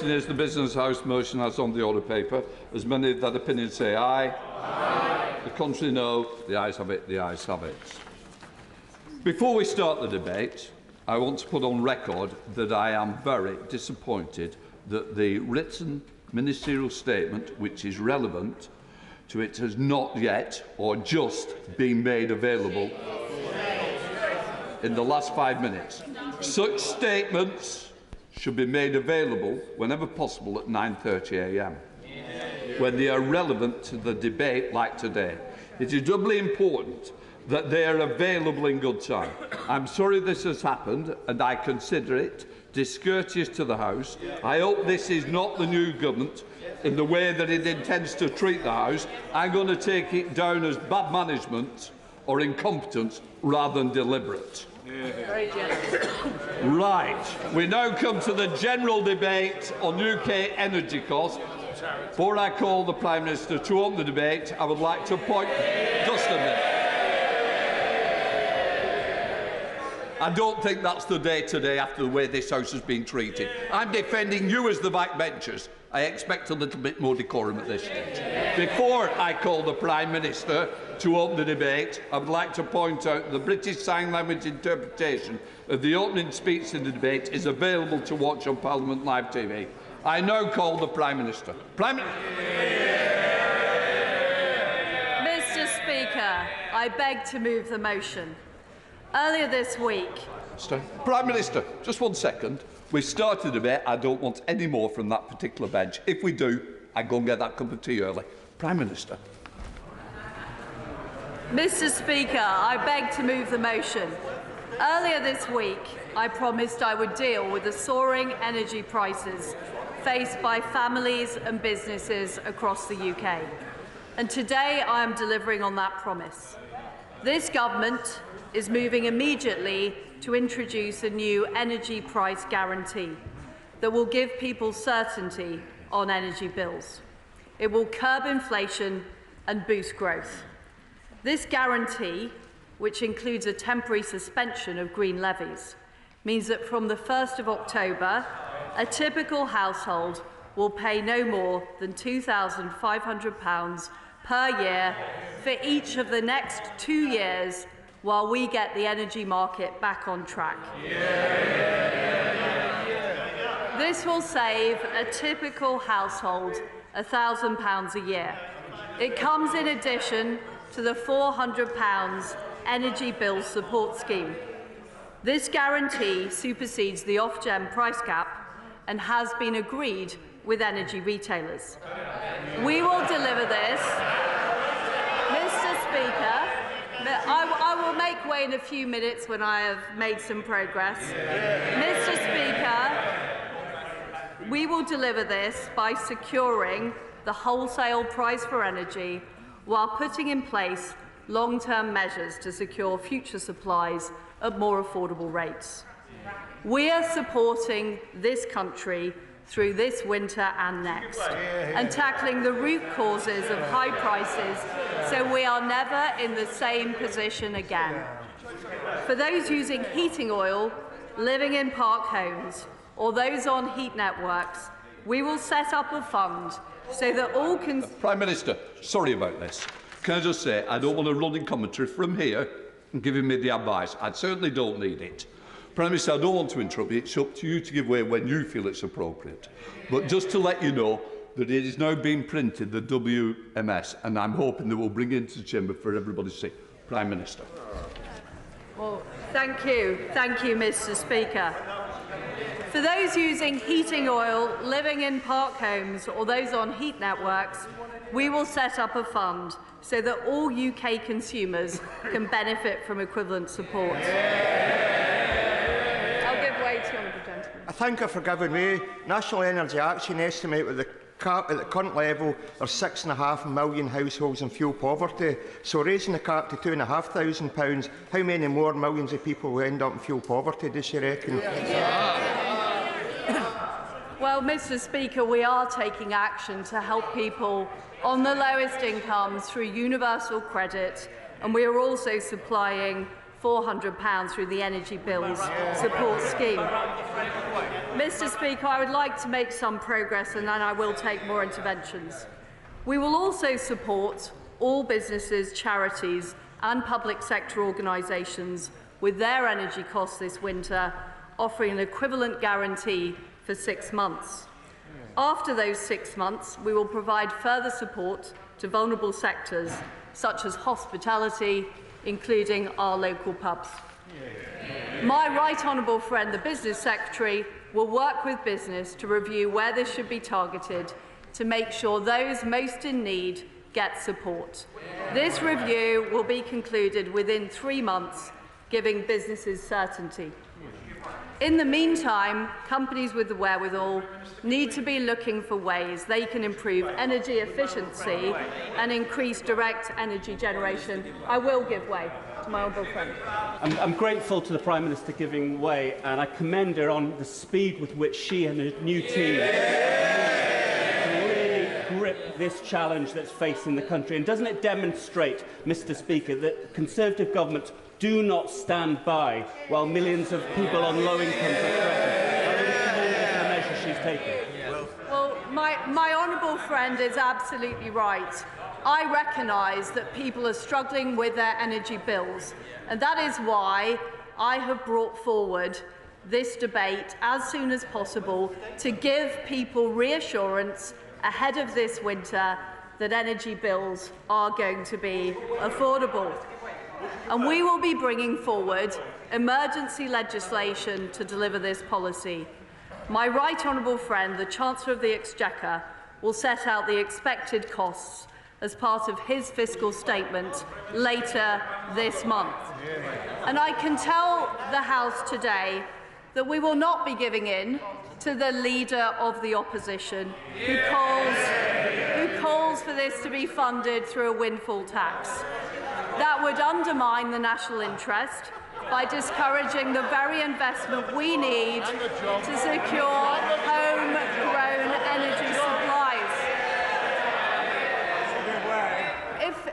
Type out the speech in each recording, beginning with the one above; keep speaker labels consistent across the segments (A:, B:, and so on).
A: Is the Business House motion as on the order paper. As many of that opinion say aye. Aye. The contrary no. The ayes have it. The ayes have it. Before we start the debate, I want to put on record that I am very disappointed that the written ministerial statement, which is relevant to it, has not yet or just been made available in the last 5 minutes. Such statements should be made available whenever possible at 9:30 a.m. when they are relevant to the debate like today. It is doubly important that they are available in good time. I'm sorry this has happened and I consider it discourteous to the House. I hope this is not the new government in the way that it intends to treat the House. I'm going to take it down as bad management or incompetence rather than deliberate.
B: Very generous.
A: Right, we now come to the general debate on UK energy costs. Before I call the Prime Minister to open the debate, I would like to point... Just a minute. I don't think that's the day today after the way this House has been treated. I'm defending you as the backbenchers. I expect a little bit more decorum at this stage. Before I call the Prime Minister to open the debate, I would like to point out the British Sign Language interpretation of the opening speech in the debate is available to watch on Parliament Live TV. I now call the Prime Minister. Mr.
B: Speaker, I beg to move the motion. Earlier this week...
A: Prime Minister, just 1 second. We've started a debate. I don't want any more from that particular bench. If we do, I go and get that cup of tea early. Prime Minister.
B: Mr. Speaker, I beg to move the motion. Earlier this week, I promised I would deal with the soaring energy prices faced by families and businesses across the UK. And today I am delivering on that promise. This government is moving immediately to introduce a new energy price guarantee that will give people certainty on energy bills. It will curb inflation and boost growth. This guarantee, which includes a temporary suspension of green levies, means that from the 1st of October, a typical household will pay no more than £2,500 per year for each of the next 2 years while we get the energy market back on track. This will save a typical household £1,000 a year. It comes in addition to the £400 energy bill support scheme. This guarantee supersedes the Ofgem price cap and has been agreed with energy retailers. We will deliver this. Mr. Speaker, I will make way in a few minutes when I have made some progress. Mr. Speaker, we will deliver this by securing the wholesale price for energy while putting in place long-term measures to secure future supplies at more affordable rates. We are supporting this country through this winter and next, and tackling the root causes of high prices so we are never in the same position again. For those using heating oil, living in park homes, or those on heat networks, we will set up a fund so that all
A: Prime Minister, sorry about this. Can I just say, I don't want a running commentary from here and giving me the advice. I certainly don't need it. Prime Minister, I don't want to interrupt you. It's up to you to give way when you feel it's appropriate. But just to let you know that it is now being printed, the WMS, and I'm hoping that we'll bring it into the chamber for everybody to see. Prime Minister.
B: Well, thank you, Mr. Speaker. For those using heating oil, living in park homes, or those on heat networks, we will set up a fund so that all UK consumers can benefit from equivalent support.
C: I thank her for giving way. National Energy Action estimate with the cap at the current level there's 6.5 million households in fuel poverty. So raising the cap to £2,500, how many more millions of people will end up in fuel poverty, does she reckon?
B: Well, Mr. Speaker, we are taking action to help people on the lowest incomes through universal credit, and we are also supplying £400 through the Energy Bills Support Scheme. Mr. Speaker, I would like to make some progress and then I will take more interventions. We will also support all businesses, charities and public sector organisations with their energy costs this winter, offering an equivalent guarantee for 6 months. After those 6 months, we will provide further support to vulnerable sectors such as hospitality, including our local pubs. My right honourable friend, the Business Secretary, will work with business to review where this should be targeted to make sure those most in need get support. This review will be concluded within 3 months, giving businesses certainty. In the meantime, companies with the wherewithal need to be looking for ways they can improve energy efficiency and increase direct energy generation. I will give way to my honourable friend.
D: I'm grateful to the Prime Minister giving way, and I commend her on the speed with which she and her new team really grip this challenge that's facing the country. And doesn't it demonstrate, Mr. Speaker, that Conservative governments do not stand by while millions of people on low incomes are threatened by the measures she's taken?
B: Well, my honourable friend is absolutely right. I recognise that people are struggling with their energy bills, and that is why I have brought forward this debate as soon as possible to give people reassurance ahead of this winter that energy bills are going to be affordable. And we will be bringing forward emergency legislation to deliver this policy. My right honourable friend, the Chancellor of the Exchequer, will set out the expected costs as part of his fiscal statement later this month. And I can tell the House today that we will not be giving in to the Leader of the Opposition who calls for this to be funded through a windfall tax. That would undermine the national interest by discouraging the very investment we need to secure homegrown energy supplies.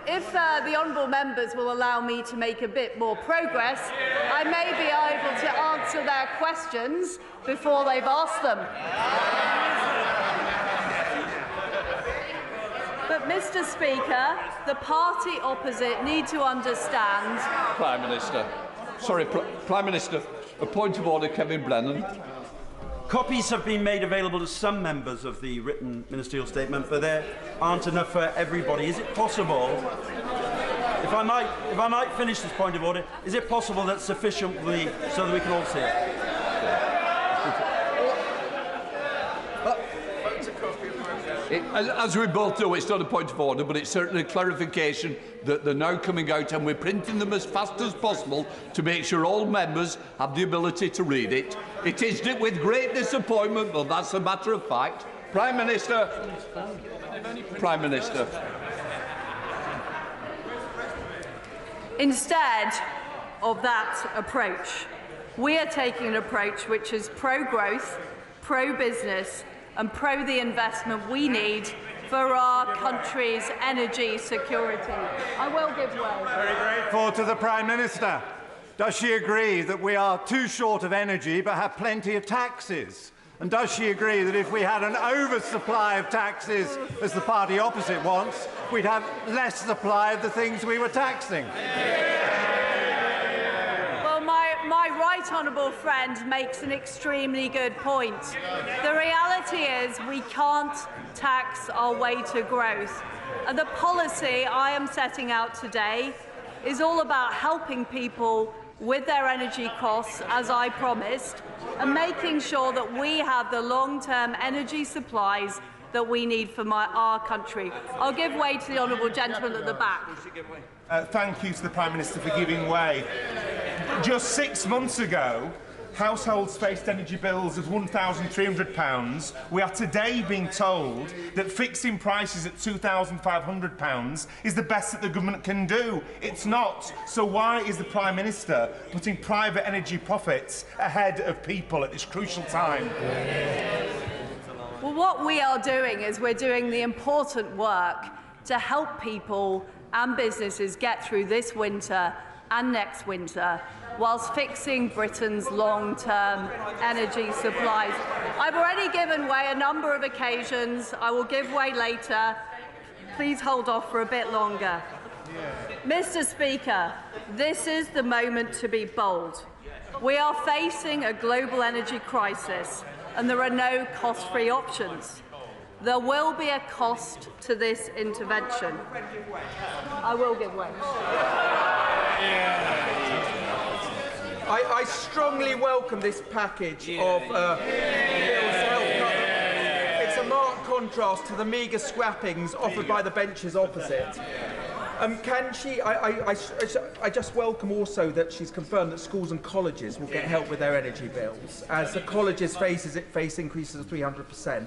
B: If the honourable members will allow me to make a bit more progress, I may be able to answer their questions before they've asked them. But, Mr. Speaker, the party opposite need to understand...
A: Prime Minister. Sorry, Prime Minister. A point of order, Kevin Brennan.
E: Copies have been made available to some members of the written ministerial statement, but there aren't enough for everybody. Is it possible, if I might finish this point of order, is it possible that sufficiently so that we can all see it?
A: As we both know, it's not a point of order, but it's certainly a clarification that they're now coming out, and we're printing them as fast as possible to make sure all members have the ability to read it. It is with great disappointment, but that's a matter of fact. Prime Minister. Prime Minister.
B: Instead of that approach, we are taking an approach which is pro-growth, pro-business, and pro the investment we need for our country's energy security. I will give way.
F: Very grateful to the Prime Minister. Does she agree that we are too short of energy but have plenty of taxes? And does she agree that if we had an oversupply of taxes, as the party opposite wants, we'd have less supply of the things we were taxing?
B: My right honourable friend makes an extremely good point. The reality is we can't tax our way to growth. And the policy I am setting out today is all about helping people with their energy costs, as I promised, and making sure that we have the long-term energy supplies that we need for our country. I'll give way to the honourable gentleman at the back.
G: Thank you to the Prime Minister for giving way. Just 6 months ago, households faced energy bills of £1,300. We are today being told that fixing prices at £2,500 is the best that the government can do. It's not. So why is the Prime Minister putting private energy profits ahead of people at this crucial time?
B: Well, what we are doing is we're doing the important work to help people and businesses get through this winter and next winter, whilst fixing Britain's long-term energy supplies. I've already given way a number of occasions. I will give way later. Please hold off for a bit longer. Mr. Speaker, this is the moment to be bold. We are facing a global energy crisis, and there are no cost-free options. There will be a cost to this intervention. I will give way.
H: I strongly welcome this package of bills to help cut. It's a marked contrast to the meagre scrappings offered by the benches opposite. Can she? I just welcome also that she's confirmed that schools and colleges will get help with their energy bills, as the colleges face increases of 300%.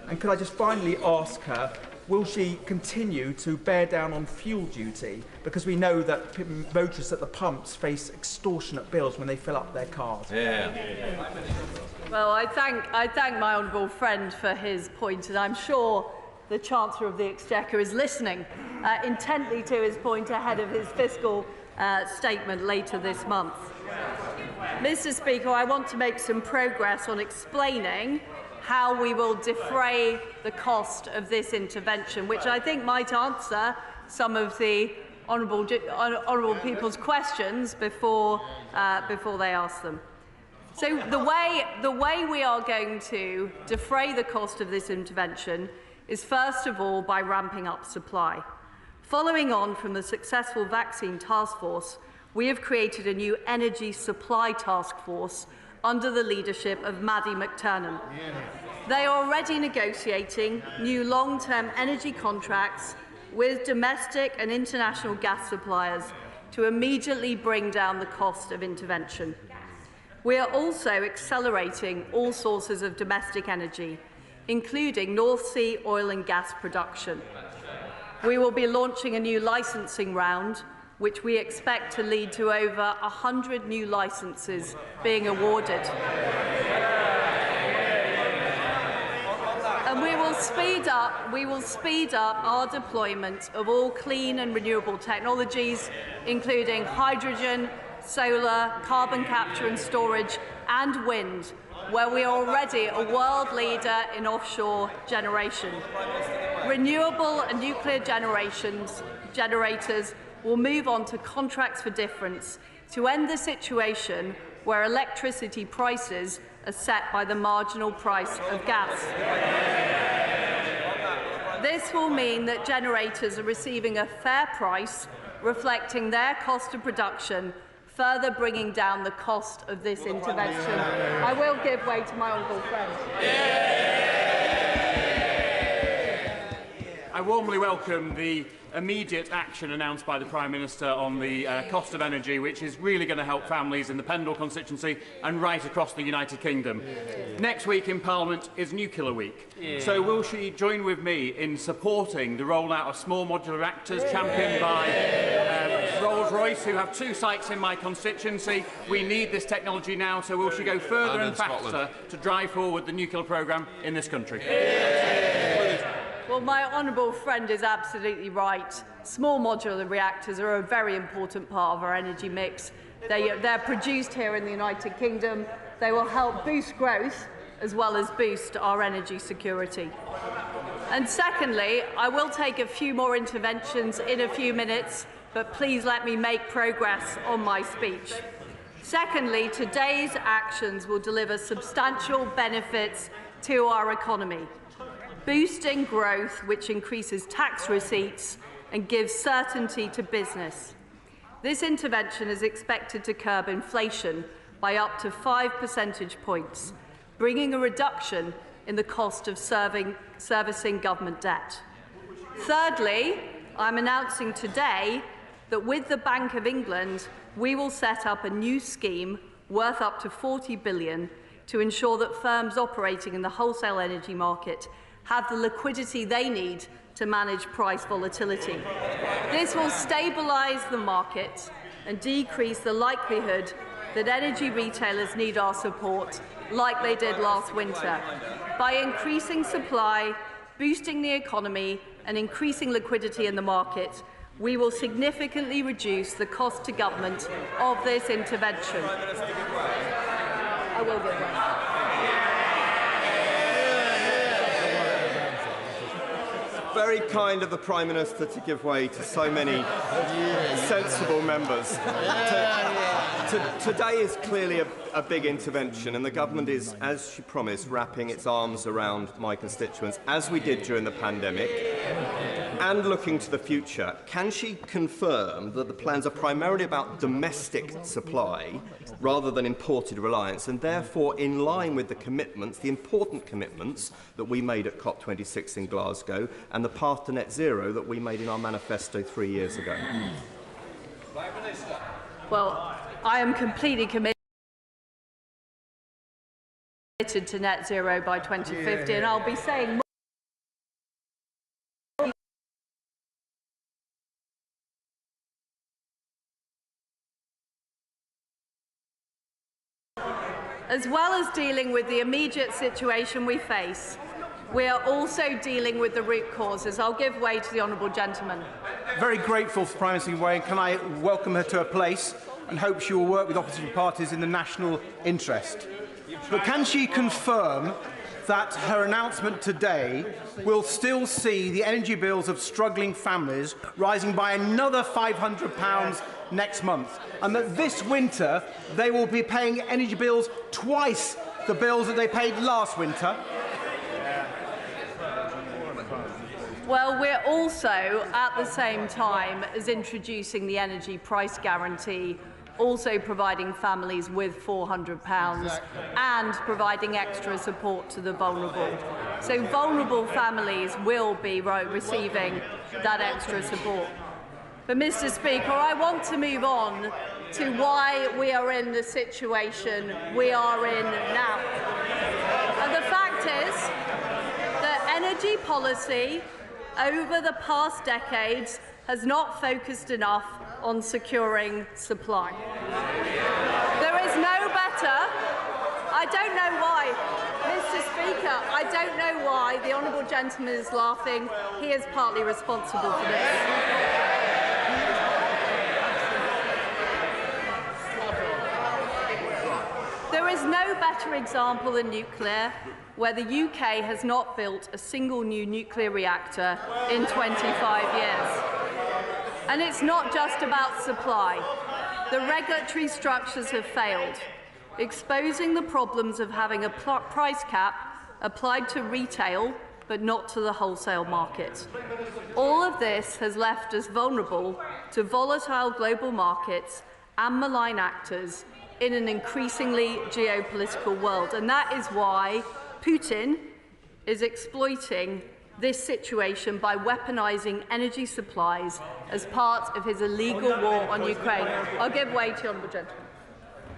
H: And could I just finally ask her, will she continue to bear down on fuel duty? Because we know that motorists at the pumps face extortionate bills when they fill up their cars.
B: Well, I thank my honourable friend for his point, and I'm sure the Chancellor of the Exchequer is listening intently to his point ahead of his fiscal statement later this month. Mr. Speaker, I want to make some progress on explaining how we will defray the cost of this intervention, which I think might answer some of the honourable people's questions before they ask them. So the way we are going to defray the cost of this intervention is first of all by ramping up supply. Following on from the successful vaccine task force, we have created a new energy supply task force under the leadership of Maddie McTernan. They are already negotiating new long-term energy contracts with domestic and international gas suppliers to immediately bring down the cost of intervention. We are also accelerating all sources of domestic energy, including North Sea oil and gas production. We will be launching a new licensing round, which we expect to lead to over 100 new licences being awarded. And we will speed up our deployment of all clean and renewable technologies, including hydrogen, solar, carbon capture and storage, and wind, where we are already a world leader in offshore generation. Renewable and nuclear generators will move on to contracts for difference to end the situation where electricity prices are set by the marginal price of gas. This will mean that generators are receiving a fair price reflecting their cost of production, further bringing down the cost of this intervention. I will give way to my honourable friend.
I: I warmly welcome the immediate action announced by the Prime Minister on the cost of energy, which is really going to help families in the Pendle constituency and right across the United Kingdom. Next week in Parliament is Nuclear Week. So will she join with me in supporting the rollout of small modular reactors championed by Rolls-Royce, who have 2 sites in my constituency? We need this technology now, so will she go further and faster to drive forward the nuclear programme in this country?
B: Well, my honourable friend is absolutely right. Small modular reactors are a very important part of our energy mix. They're produced here in the United Kingdom. They will help boost growth as well as boost our energy security. And secondly, I will take a few more interventions in a few minutes, but please let me make progress on my speech. Secondly, today's actions will deliver substantial benefits to our economy, boosting growth, which increases tax receipts and gives certainty to business. This intervention is expected to curb inflation by up to 5 percentage points, bringing a reduction in the cost of servicing government debt. Thirdly, I'm announcing today that with the Bank of England, we will set up a new scheme worth up to £40 billion to ensure that firms operating in the wholesale energy market have the liquidity they need to manage price volatility. This will stabilise the market and decrease the likelihood that energy retailers need our support, like they did last winter, by increasing supply, boosting the economy and increasing liquidity in the market. we will significantly reduce the cost to government of this intervention. I will give way.
J: Very kind of the Prime Minister to give way to so many sensible members. Today is clearly a big intervention, and the government is, as she promised, wrapping its arms around my constituents, as we did during the pandemic, and looking to the future. Can she confirm that the plans are primarily about domestic supply rather than imported reliance, and therefore in line with the commitments, the important commitments that we made at COP26 in Glasgow and the path to net zero that we made in our manifesto 3 years ago?
B: Well, I am completely committed to net zero by 2050, and I'll be saying more. As well as dealing with the immediate situation we face, we are also dealing with the root causes. I'll give way to the honourable gentleman.
K: Very grateful for Prime Minister Way, and can I welcome her to her place and hope she will work with opposition parties in the national interest. But can she confirm that her announcement today will still see the energy bills of struggling families rising by another £500 next month, and that this winter they will be paying energy bills twice the bills that they paid last winter?
B: Well, we're also, at the same time as introducing the energy price guarantee, also providing families with £400 and providing extra support to the vulnerable. So vulnerable families will be receiving that extra support. But, Mr. Speaker, I want to move on to why we are in the situation we are in now. And the fact is that energy policy over the past decades has not focused enough on securing supply. There is no better. I don't know why, Mr. Speaker, I don't know why the honourable gentleman is laughing. He is partly responsible for this. There is no better example than nuclear, where the UK has not built a single new nuclear reactor in 25 years. And it's not just about supply. The regulatory structures have failed, exposing the problems of having a price cap applied to retail but not to the wholesale market. All of this has left us vulnerable to volatile global markets and malign actors in an increasingly geopolitical world. And that is why Putin is exploiting this situation by weaponising energy supplies as part of his illegal war on Ukraine. I'll give way to the honourable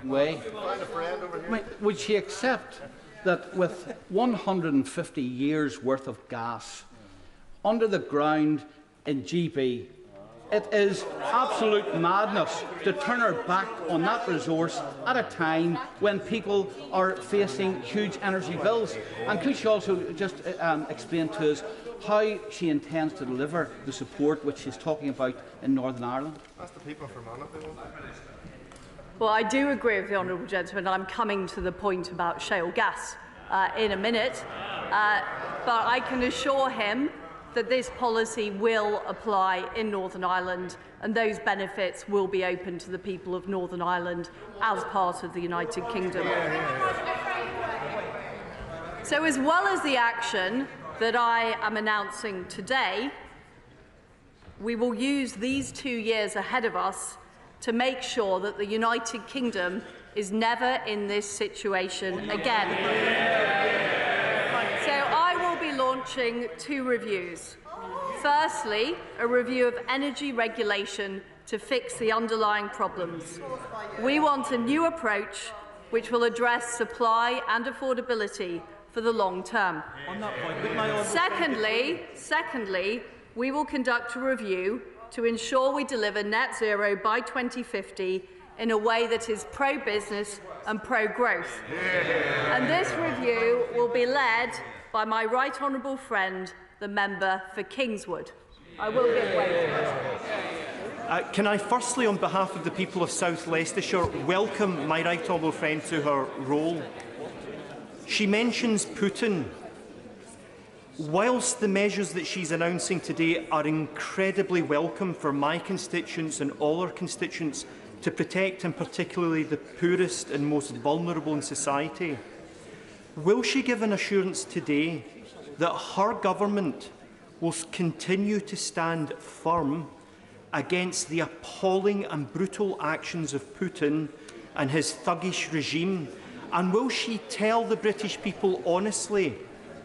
B: gentleman.
L: Would she accept that with 150 years' worth of gas under the ground in GB, it is absolute madness to turn our back on that resource at a time when people are facing huge energy bills? And could she also just explain to us how she intends to deliver the support which she's talking about in Northern Ireland?
C: That's the people from Ireland.
B: Well, I do agree with the honourable gentleman. I'm coming to the point about shale gas in a minute, but I can assure him that this policy will apply in Northern Ireland, and those benefits will be open to the people of Northern Ireland as part of the United Kingdom. So, as well as the action that I am announcing today, we will use these 2 years ahead of us to make sure that the United Kingdom is never in this situation again. So I will be launching 2 reviews. Firstly, a review of energy regulation to fix the underlying problems. We want a new approach which will address supply and affordability for the long term. Secondly, we will conduct a review to ensure we deliver net zero by 2050 in a way that is pro-business and pro-growth. And this review will be led by my right honourable friend, the member for Kingswood. I will give way to this.
M: Can I firstly, on behalf of the people of South Leicestershire, welcome my right honourable friend to her role. She mentions Putin. Whilst the measures that she's announcing today are incredibly welcome for my constituents and all our constituents to protect, and particularly the poorest and most vulnerable in society, will she give an assurance today that her government will continue to stand firm against the appalling and brutal actions of Putin and his thuggish regime? And will she tell the British people honestly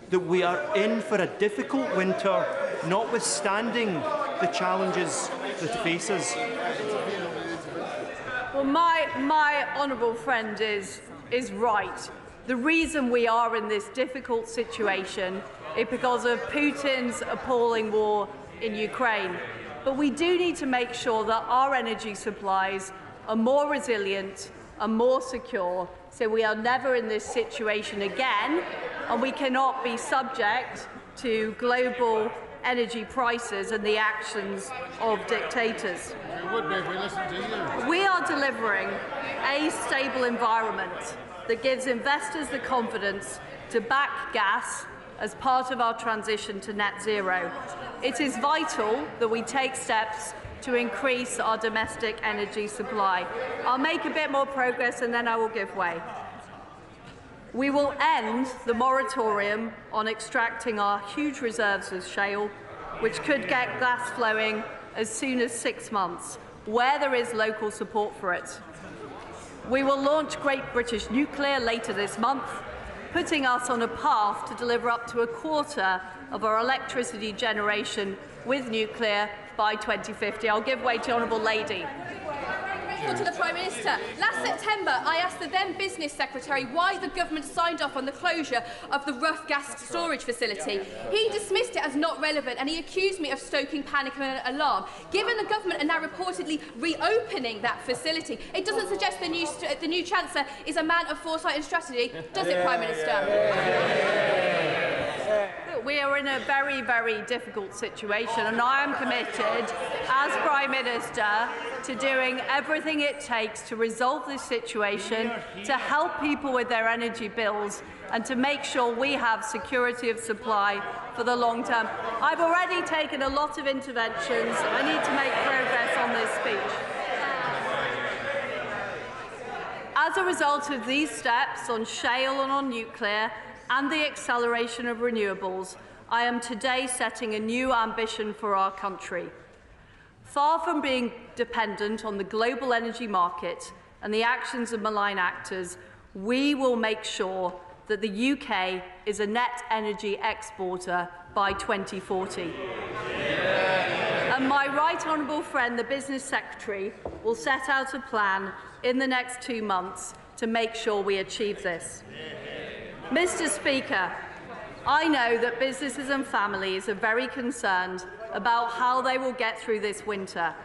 M: that we are in for a difficult winter, notwithstanding the challenges that it faces?
B: Well, my honourable friend is right. The reason we are in this difficult situation is because of Putin's appalling war in Ukraine. But we do need to make sure that our energy supplies are more resilient and more secure, so we are never in this situation again, and we cannot be subject to global energy prices and the actions of dictators.
N: We would be if we listened to you.
B: We are delivering a stable environment that gives investors the confidence to back gas as part of our transition to net zero. It is vital that we take steps to increase our domestic energy supply. I'll make a bit more progress and then I will give way. We will end the moratorium on extracting our huge reserves of shale, which could get gas flowing as soon as 6 months, where there is local support for it. We will launch Great British Nuclear later this month, putting us on a path to deliver up to a quarter of our electricity generation with nuclear by 2050. I'll give way to the Honourable Lady.
O: To the Prime Minister. Last September, I asked the then Business Secretary why the government signed off on the closure of the Rough gas storage facility. He dismissed it as not relevant and he accused me of stoking panic and alarm. Given the government are now reportedly reopening that facility, it doesn't suggest the new Chancellor is a man of foresight and strategy, does it, Prime Minister?
B: We are in a very, very difficult situation, and I am committed, as Prime Minister, to doing everything it takes to resolve this situation, to help people with their energy bills, and to make sure we have security of supply for the long term. I've already taken a lot of interventions. I need to make progress on this speech. As a result of these steps on shale and on nuclear, and the acceleration of renewables, I am today setting a new ambition for our country. Far from being dependent on the global energy market and the actions of malign actors, we will make sure that the UK is a net energy exporter by 2040. And my right honourable friend, the Business Secretary, will set out a plan in the next 2 months to make sure we achieve this. Mr. Speaker, I know that businesses and families are very concerned about how they will get through this winter.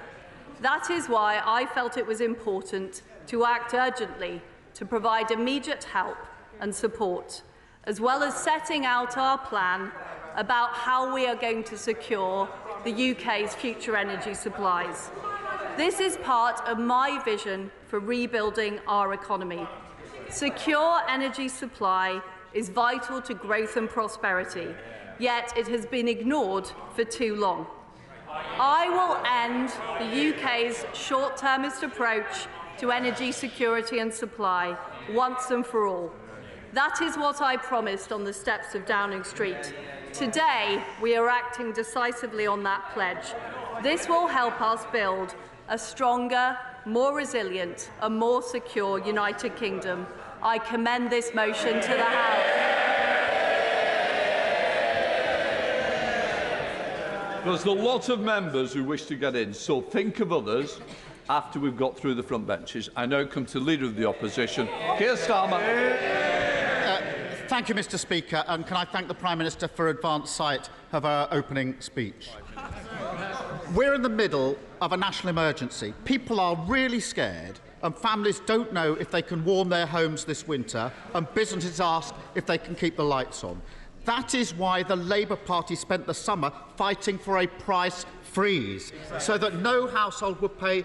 B: That is why I felt it was important to act urgently to provide immediate help and support, as well as setting out our plan about how we are going to secure the UK's future energy supplies. This is part of my vision for rebuilding our economy. Secure energy supply is vital to growth and prosperity, yet it has been ignored for too long. I will end the UK's short-termist approach to energy security and supply once and for all. That is what I promised on the steps of Downing Street. Today, we are acting decisively on that pledge. This will help us build a stronger, more resilient and more secure United Kingdom. I commend this motion to the House.
A: There's a lot of members who wish to get in, so think of others after we've got through the front benches. I now come to the Leader of the Opposition, Keir Starmer.
N: Thank you, Mr. Speaker, and can I thank the Prime Minister for advance sight of her opening speech. We're in the middle of a national emergency. People are really scared, and families don't know if they can warm their homes this winter, and businesses ask if they can keep the lights on. That is why the Labour Party spent the summer fighting for a price freeze, so that no household would pay